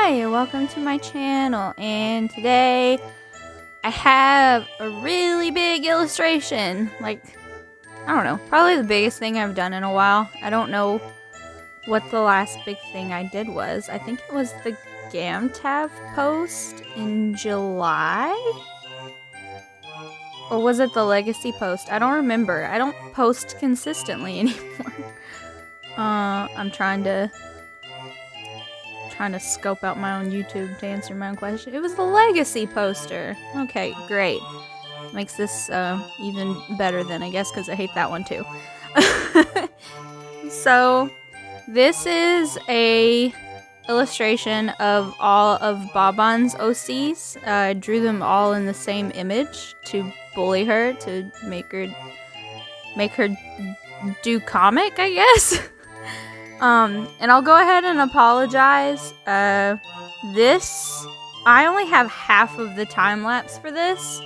Hi, welcome to my channel, and today I have a really big illustration. Like, I don't know, probably the biggest thing I've done in a while. I don't know what the last big thing I did was. I think it was the GamTav post in July? Or was it the Legacy post? I don't remember. I don't post consistently anymore. I'm trying to scope out my own YouTube to answer my own question. It was the Legacy poster. Okay, great. Makes this even better then, I guess, because I hate that one too. So, this is a illustration of all of Baban's OCs. I drew them all in the same image to bully her, to make her do comic, I guess. And I'll go ahead and apologize. I only have half of the time lapse for this.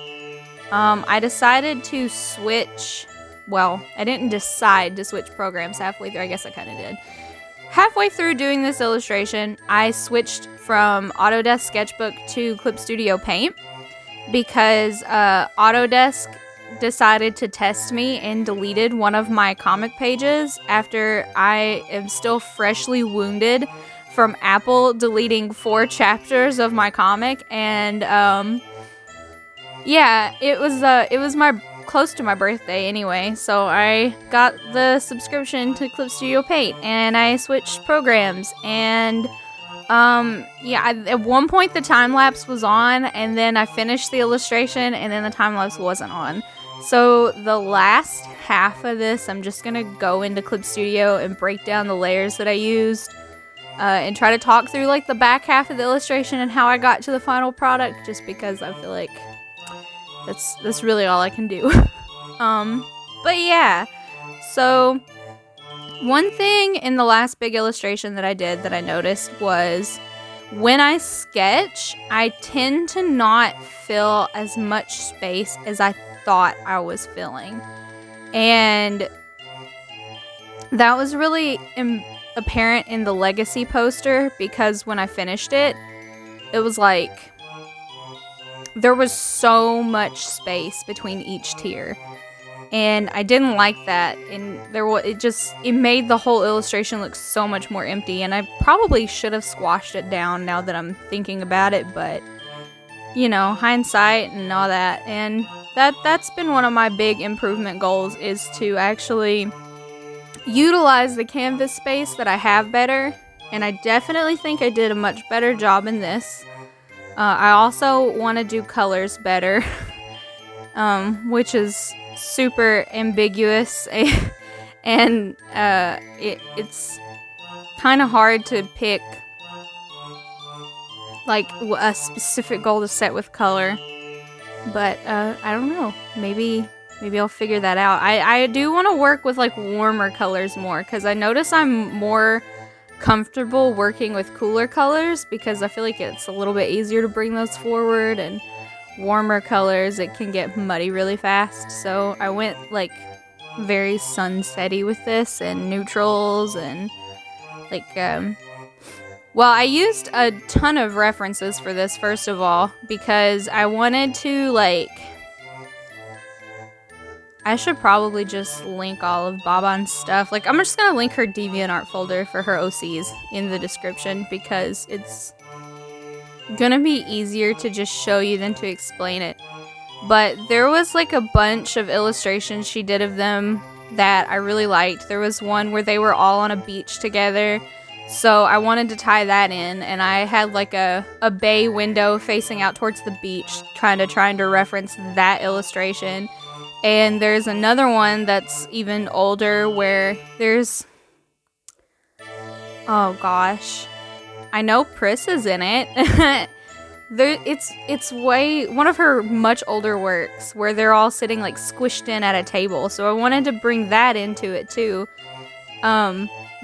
I decided to switch, well, I didn't decide to switch programs halfway through, I guess I kind of did. Halfway through doing this illustration, I switched from Autodesk Sketchbook to Clip Studio Paint because Autodesk decided to test me and deleted one of my comic pages after I am still freshly wounded from Apple deleting 4 chapters of my comic. And yeah, it was my close to my birthday anyway, so I got the subscription to Clip Studio Paint and I switched programs. And yeah, at one point the time lapse was on, and then I finished the illustration and then the time lapse wasn't on. So the last half of this, I'm just gonna go into Clip Studio and break down the layers that I used, and try to talk through like the back half of the illustration and how I got to the final product, just because I feel like that's really all I can do. But yeah, so one thing in the last big illustration that I did that I noticed was when I sketch, I tend to not fill as much space as I thought I was filling. And that was really apparent in the Legacy poster, because when I finished it, it was like there was so much space between each tier. And I didn't like that, and it made the whole illustration look so much more empty, and I probably should have squashed it down now that I'm thinking about it, but you know, hindsight and all that. And that's been one of my big improvement goals, is to actually utilize the canvas space that I have better, and I definitely think I did a much better job in this. I also want to do colors better, which is super ambiguous, and it's kind of hard to pick like a specific goal to set with color, but I don't know, maybe I'll figure that out. I do want to work with like warmer colors more, because I notice I'm more comfortable working with cooler colors, because I feel like it's a little bit easier to bring those forward, and warmer colors, it can get muddy really fast. So I went like very sunsetty with this, and neutrals, and like well, I used a ton of references for this, first of all, because I wanted to, like, I should probably just link all of Baban's stuff. Like, I'm just gonna link her DeviantArt folder for her OCs in the description, because it's gonna be easier to just show you than to explain it. But there was like a bunch of illustrations she did of them that I really liked. There was one where they were all on a beach together, so I wanted to tie that in, and I had like a bay window facing out towards the beach, kind of trying to reference that illustration. And there's another one that's even older where there's, oh gosh, I know Pris is in it. It's one of her much older works where they're all sitting like squished in at a table. So I wanted to bring that into it too.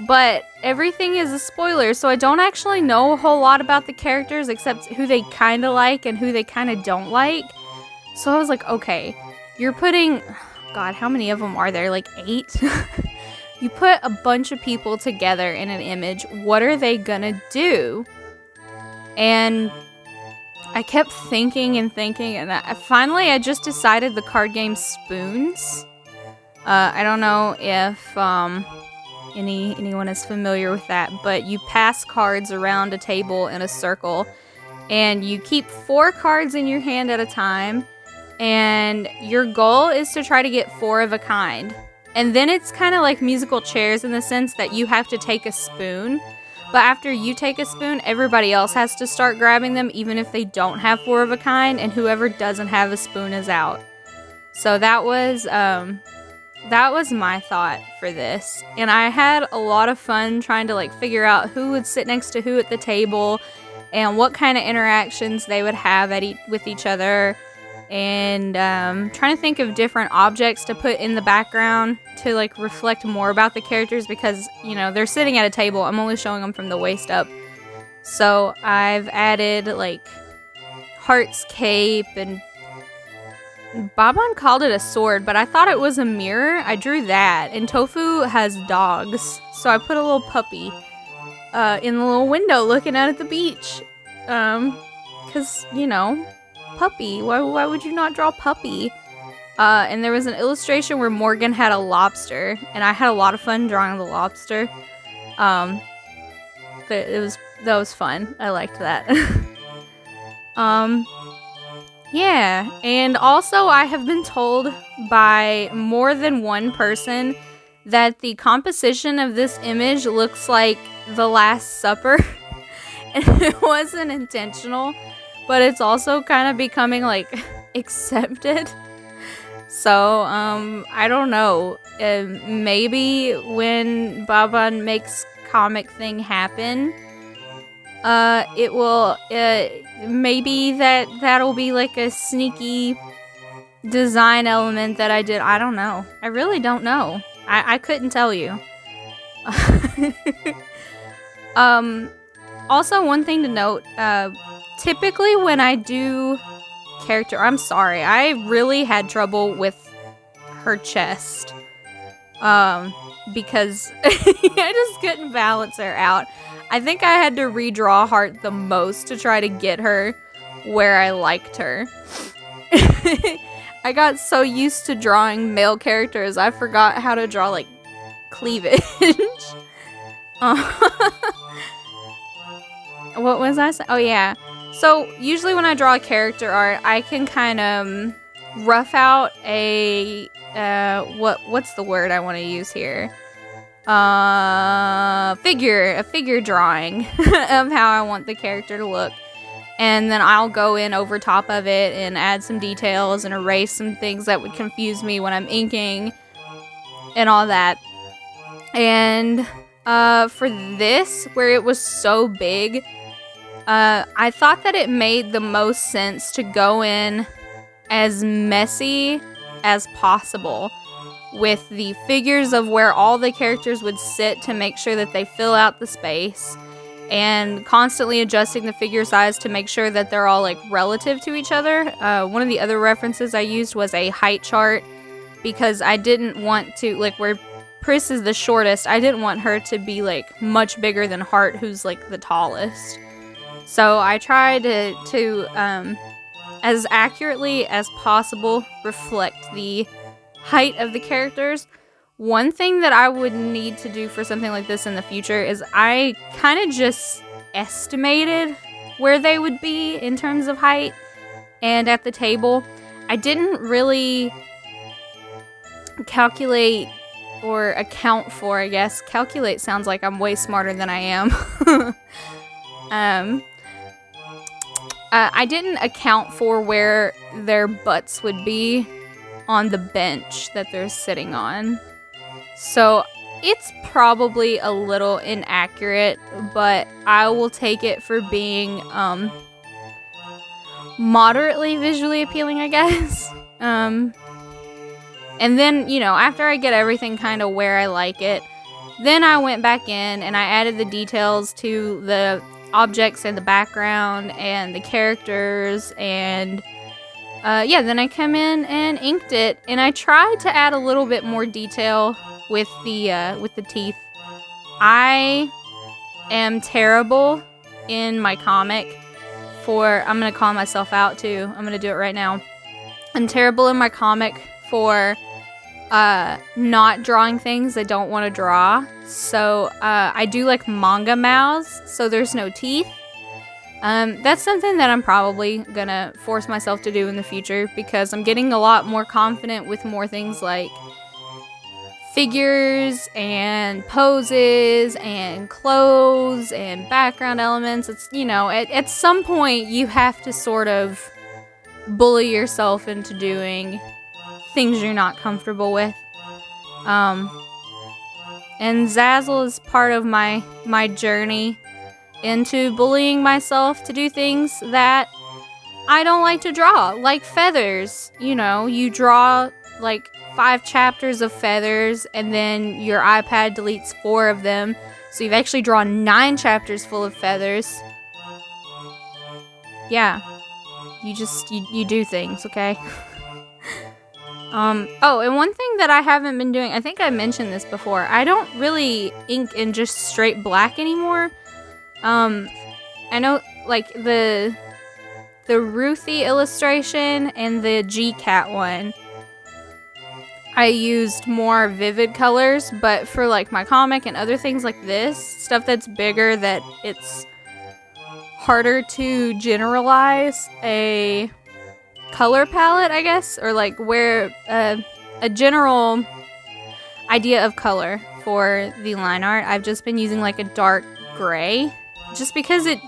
But everything is a spoiler, so I don't actually know a whole lot about the characters except who they kind of like and who they kind of don't like. So I was like, okay, you're putting, God, how many of them are there? Like 8? You put a bunch of people together in an image, what are they gonna do? And I kept thinking and thinking, and finally I just decided the card game Spoons. I don't know if anyone is familiar with that, but you pass cards around a table in a circle, and you keep 4 cards in your hand at a time, and your goal is to try to get 4 of a kind. And then it's kind of like musical chairs in the sense that you have to take a spoon, but after you take a spoon, everybody else has to start grabbing them, even if they don't have 4 of a kind, and whoever doesn't have a spoon is out. So that was my thought for this, and I had a lot of fun trying to like figure out who would sit next to who at the table and what kind of interactions they would have with each other, and trying to think of different objects to put in the background to like reflect more about the characters, because you know they're sitting at a table. I'm only showing them from the waist up, so I've added like Heart's cape, and Baban called it a sword, but I thought it was a mirror. I drew that. And Tofu has dogs, so I put a little puppy in the little window looking out at the beach. Because, you know, puppy. Why would you not draw puppy? And there was an illustration where Morgan had a lobster, and I had a lot of fun drawing the lobster. That was fun. I liked that. Yeah, and also I have been told by more than one person that the composition of this image looks like The Last Supper. And it wasn't intentional, but it's also kind of becoming like accepted. So, I don't know. Maybe when Baban makes comic thing happen, it will, maybe that'll be like a sneaky design element that I did. I don't know. I really don't know. I couldn't tell you. Also, one thing to note, typically when I do character, I'm sorry, I really had trouble with her chest. Because I just couldn't balance her out. I think I had to redraw Heart the most to try to get her where I liked her. I got so used to drawing male characters, I forgot how to draw, like, cleavage. What was I saying? Oh, yeah. So, usually when I draw a character art, I can kind of rough out a, what's the word I want to use here? A figure drawing of how I want the character to look. And then I'll go in over top of it and add some details and erase some things that would confuse me when I'm inking and all that. And for this, where it was so big, I thought that it made the most sense to go in as messy as possible with the figures of where all the characters would sit to make sure that they fill out the space, and constantly adjusting the figure size to make sure that they're all like relative to each other. One of the other references I used was a height chart, because I didn't want to, like, where Pris is the shortest, I didn't want her to be like much bigger than Heart, who's like the tallest. So I tried to as accurately as possible reflect the height of the characters. One thing that I would need to do for something like this in the future is I kind of just estimated where they would be in terms of height and at the table. I didn't really calculate or account for, I guess. Calculate sounds like I'm way smarter than I am. I didn't account for where their butts would be on the bench that they're sitting on. So it's probably a little inaccurate, but I will take it for being moderately visually appealing, I guess. And then, you know, after I get everything kind of where I like it, then I went back in and I added the details to the objects in the background and the characters, and yeah, then I come in and inked it, and I tried to add a little bit more detail with the teeth. I am terrible in my comic for, I'm gonna call myself out too, I'm gonna do it right now. I'm terrible in my comic for not drawing things I don't want to draw. So I do like manga mouths, so there's no teeth. That's something that I'm probably gonna force myself to do in the future because I'm getting a lot more confident with more things like figures and poses and clothes and background elements. It's, you know, at some point you have to sort of bully yourself into doing things you're not comfortable with. And Zazzle is part of my journey into bullying myself to do things that I don't like to draw, like feathers. You know, you draw like 5 chapters of feathers and then your iPad deletes 4 of them, so you've actually drawn 9 chapters full of feathers. Yeah, you do things, okay? Oh, and one thing that I haven't been doing, I think I mentioned this before, I don't really ink in just straight black anymore. I know, like, the Ruthie illustration and the G-Cat one, I used more vivid colors, but for, like, my comic and other things like this, stuff that's bigger, that it's harder to generalize a color palette, I guess, or like where a general idea of color for the line art. I've just been using like a dark gray just because it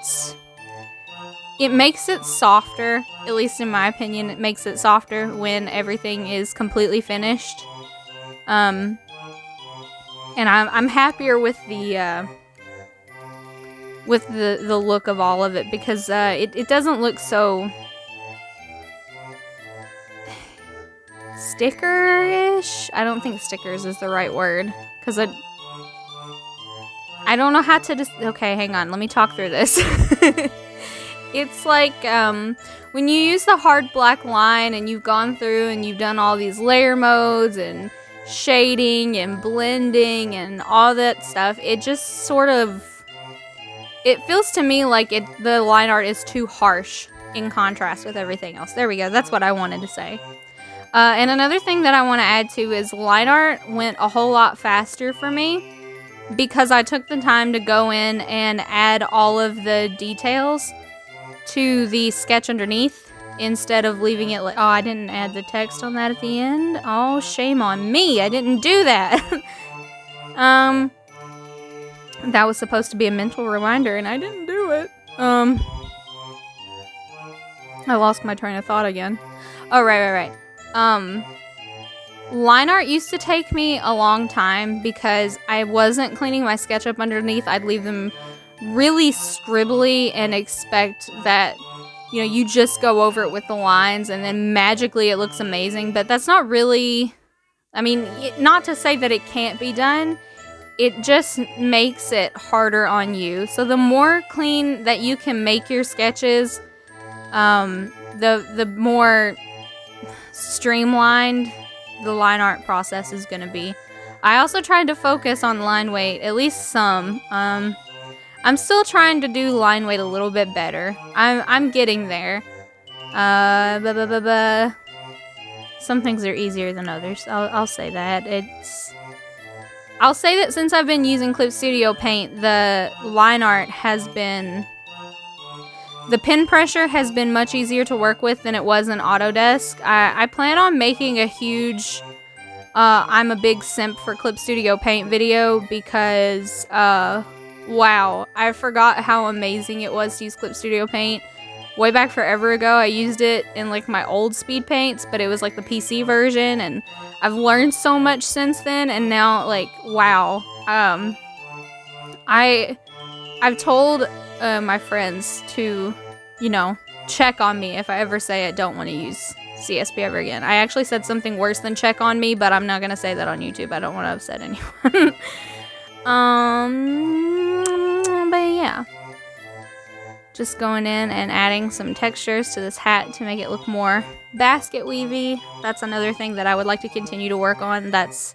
makes it softer, at least in my opinion. It makes it softer when everything is completely finished. And I'm happier with the look of all of it because it doesn't look so sticker-ish? I don't think stickers is the right word, because I don't know how to okay, hang on, let me talk through this. It's like, when you use the hard black line and you've gone through and you've done all these layer modes and shading and blending and all that stuff, it just sort of, it feels to me like the line art is too harsh in contrast with everything else. There we go, that's what I wanted to say. And another thing that I want to add to is line art went a whole lot faster for me because I took the time to go in and add all of the details to the sketch underneath instead of leaving it like, oh, I didn't add the text on that at the end. Oh, shame on me. I didn't do that. That was supposed to be a mental reminder and I didn't do it. I lost my train of thought again. Oh, right. Line art used to take me a long time because I wasn't cleaning my SketchUp underneath. I'd leave them really scribbly and expect that, you know, you just go over it with the lines and then magically it looks amazing. But that's not really, I mean, not to say that it can't be done. It just makes it harder on you. So the more clean that you can make your sketches, the more streamlined the line art process is going to be. I also tried to focus on line weight, at least some. I'm still trying to do line weight a little bit better. I'm getting there. Some things are easier than others. I'll say that. I'll say that since I've been using Clip Studio Paint, the line art has been, the pen pressure has been much easier to work with than it was in Autodesk. I plan on making a huge, I'm a big simp for Clip Studio Paint video because, wow, I forgot how amazing it was to use Clip Studio Paint. Way back forever ago, I used it in like my old speed paints, but it was like the PC version, and I've learned so much since then, and now, like, wow. I've told my friends to, you know, check on me if I ever say I don't want to use CSP ever again. I actually said something worse than check on me, but I'm not gonna say that on YouTube. I don't want to upset anyone. But yeah. Just going in and adding some textures to this hat to make it look more basket weavy. That's another thing that I would like to continue to work on. That's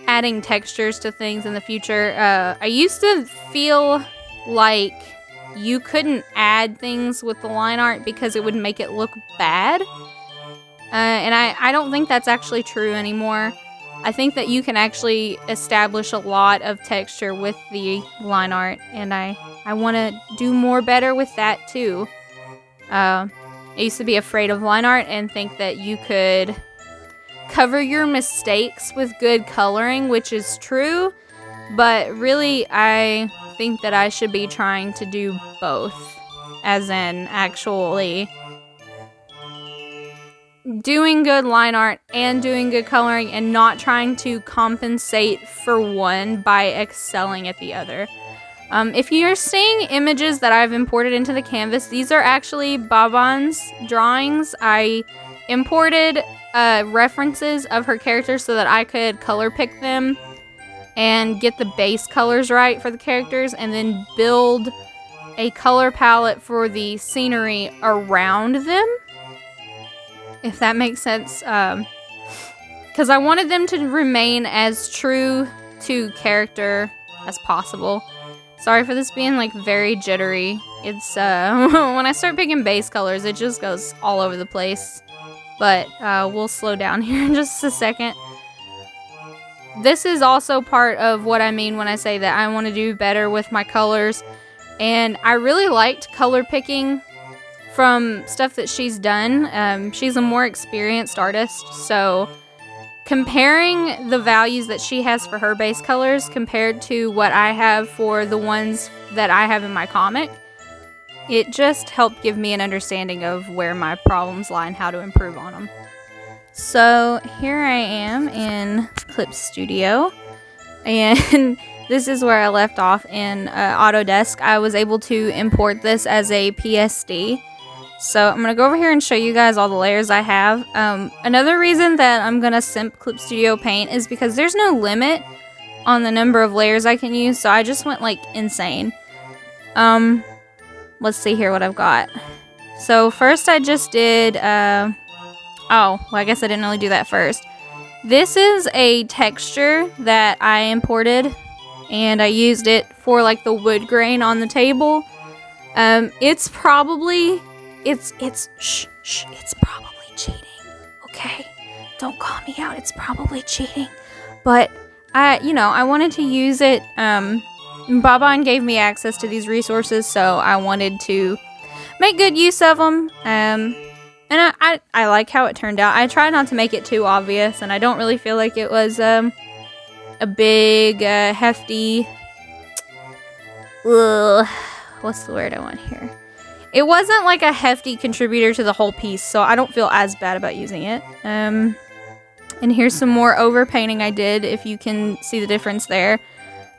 adding textures to things in the future. I used to feel like you couldn't add things with the line art because it would make it look bad. And I don't think that's actually true anymore. I think that you can actually establish a lot of texture with the line art, and I want to do more better with that too. I used to be afraid of line art and think that you could cover your mistakes with good coloring, which is true, but really I think that I should be trying to do both, as in actually doing good line art and doing good coloring and not trying to compensate for one by excelling at the other. If you're seeing images that I've imported into the canvas, these are actually Baban's drawings. I imported references of her characters so that I could color pick them and get the base colors right for the characters, and then build a color palette for the scenery around them, if that makes sense, because I wanted them to remain as true to character as possible. Sorry for this being like very jittery. It's when I start picking base colors, it just goes all over the place. But we'll slow down here in just a second. This is also part of what I mean when I say that I want to do better with my colors. And I really liked color picking from stuff that she's done. She's a more experienced artist, so comparing the values that she has for her base colors compared to what I have for the ones that I have in my comic, it just helped give me an understanding of where my problems lie and how to improve on them. So here I am in Clip Studio, and this is where I left off in Autodesk. I was able to import this as a PSD. So I'm going to go over here and show you guys all the layers I have. Another reason that I'm going to simp Clip Studio Paint is because there's no limit on the number of layers I can use, so I just went like insane. Let's see here what I've got. So first I just did, oh, well I guess I didn't really do that first. This is a texture that I imported, and I used it for like the wood grain on the table. It's probably... It's probably cheating, okay? Don't call me out, it's probably cheating. But, I wanted to use it. Baban gave me access to these resources, so I wanted to make good use of them. And I like how it turned out. I tried not to make it too obvious, and I don't really feel like it was a big, hefty... what's the word I want here? It wasn't like a hefty contributor to the whole piece, so I don't feel as bad about using it. And here's some more overpainting I did, if you can see the difference there.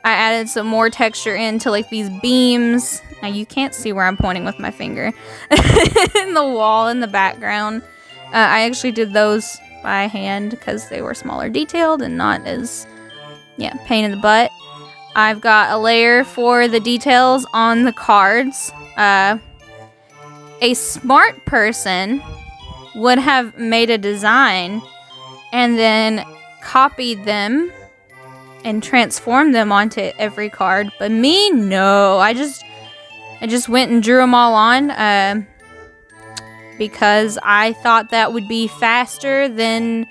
I added some more texture into like these beams. Now you can't see where I'm pointing with my finger. In the wall in the background. I actually did those by hand because they were smaller detailed and not as, pain in the butt. I've got a layer for the details on the cards. A smart person would have made a design and then copied them and transformed them onto every card. But me, no. I just went and drew them all on because I thought that would be faster than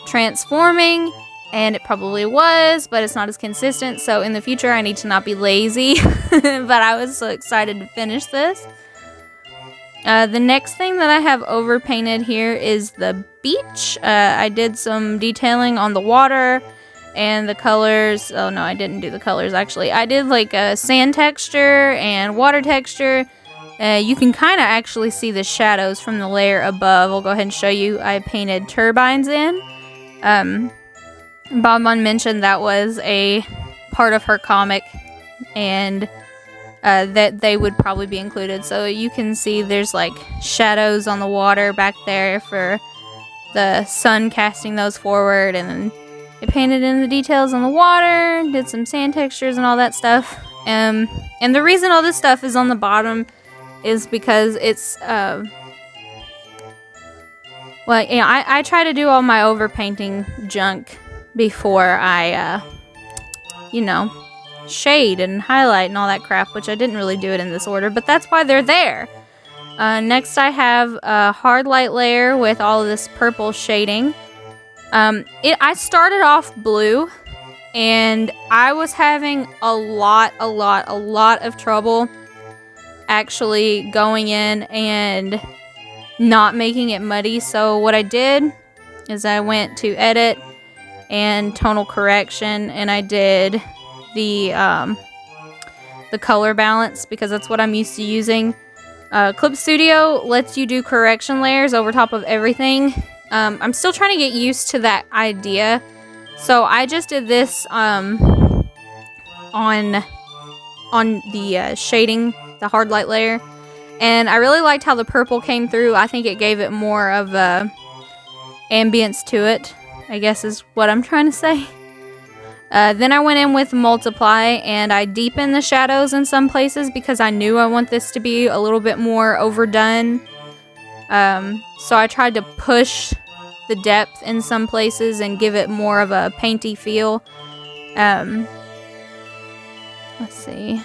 transforming, and it probably was, but it's not as consistent. So in the future, I need to not be lazy. But I was so excited to finish this. The next thing that I have overpainted here is the beach. I did some detailing on the water and the colors. Oh no, I didn't do the colors actually. I did like a sand texture and water texture. You can kind of actually see the shadows from the layer above. I'll go ahead and show you. I painted turbines in. Bonbon mentioned that was a part of her comic, and that they would probably be included. So you can see there's like shadows on the water back there for the sun casting those forward, and then I painted in the details on the water, did some sand textures and all that stuff. And the reason all this stuff is on the bottom is because it's I try to do all my overpainting junk before I shade and highlight and all that crap, which I didn't really do it in this order, but that's why they're there. Next I have a hard light layer with all of this purple shading. I started off blue, and I was having a lot of trouble actually going in and not making it muddy. So what I did is I went to edit and tonal correction, and I did the color balance because that's what I'm used to using. Clip Studio lets you do correction layers over top of everything. I'm still trying to get used to that idea, so I just did this on the shading, the hard light layer, and I really liked how the purple came through. I think it gave it more of a ambience to it, I guess is what I'm trying to say. Then I went in with Multiply, and I deepened the shadows in some places because I knew I want this to be a little bit more overdone. So I tried to push the depth in some places and give it more of a painty feel. Let's see.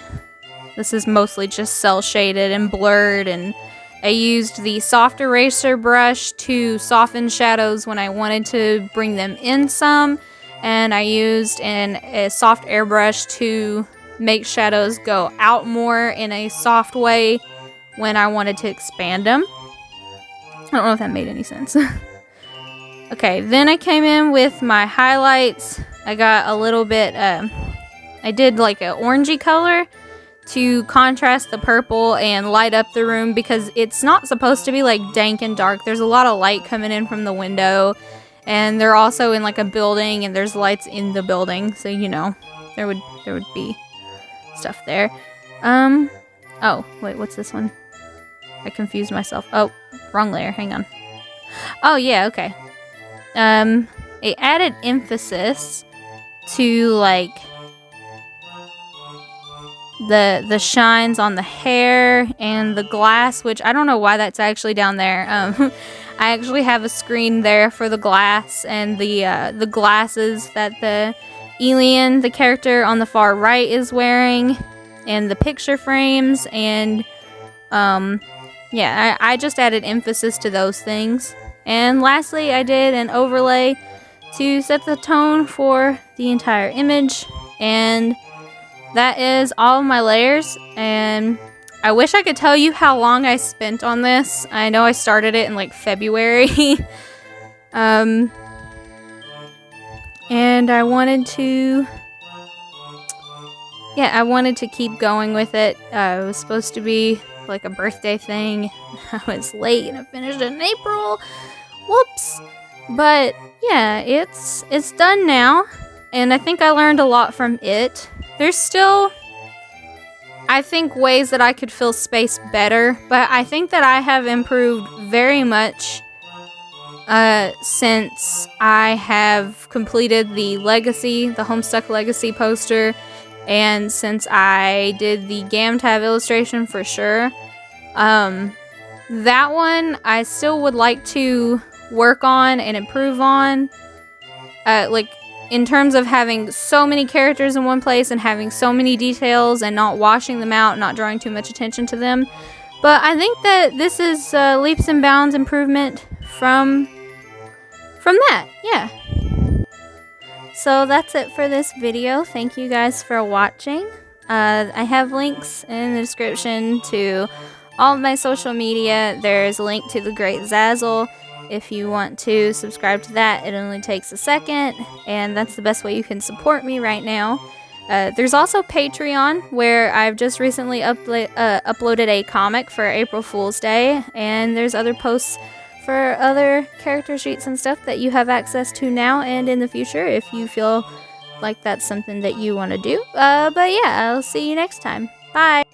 This is mostly just cell shaded and blurred, and I used the soft eraser brush to soften shadows when I wanted to bring them in some. And I used a soft airbrush to make shadows go out more in a soft way when I wanted to expand them. I don't know if that made any sense. Okay, then I came in with my highlights. I got a little bit, I did like an orangey color to contrast the purple and light up the room because it's not supposed to be like dank and dark. There's a lot of light coming in from the window. And they're also in like a building, and there's lights in the building, so you know there would be stuff there. Oh wait, what's this one? I confused myself. Oh, wrong layer. Hang on. Oh yeah, okay. It added emphasis to like the shines on the hair and the glass, which I don't know why that's actually down there. I actually have a screen there for the glass and the glasses that the alien, the character on the far right, is wearing, and the picture frames, and yeah, I just added emphasis to those things. And lastly, I did an overlay to set the tone for the entire image, and that is all of my layers. And I wish I could tell you how long I spent on this. I know I started it in like February. And I wanted to keep going with it. It was supposed to be like a birthday thing. I was late and I finished it in April. Whoops. But yeah, it's done now. And I think I learned a lot from it. There's still, I think, ways that I could fill space better, but I think that I have improved very much since I have completed the Legacy, the Homestuck Legacy poster, and since I did the GamTab illustration for sure. That one I still would like to work on and improve on. Like, in terms of having so many characters in one place and having so many details and not washing them out, not drawing too much attention to them. But I think that this is leaps and bounds improvement from that, yeah. So that's it for this video. Thank you guys for watching. I have links in the description to all of my social media. There's a link to the Great Zazzle. If you want to subscribe to that, it only takes a second, and that's the best way you can support me right now. There's also Patreon, where I've just recently uploaded a comic for April Fool's Day, and there's other posts for other character sheets and stuff that you have access to now and in the future if you feel like that's something that you want to do. But yeah, I'll see you next time. Bye!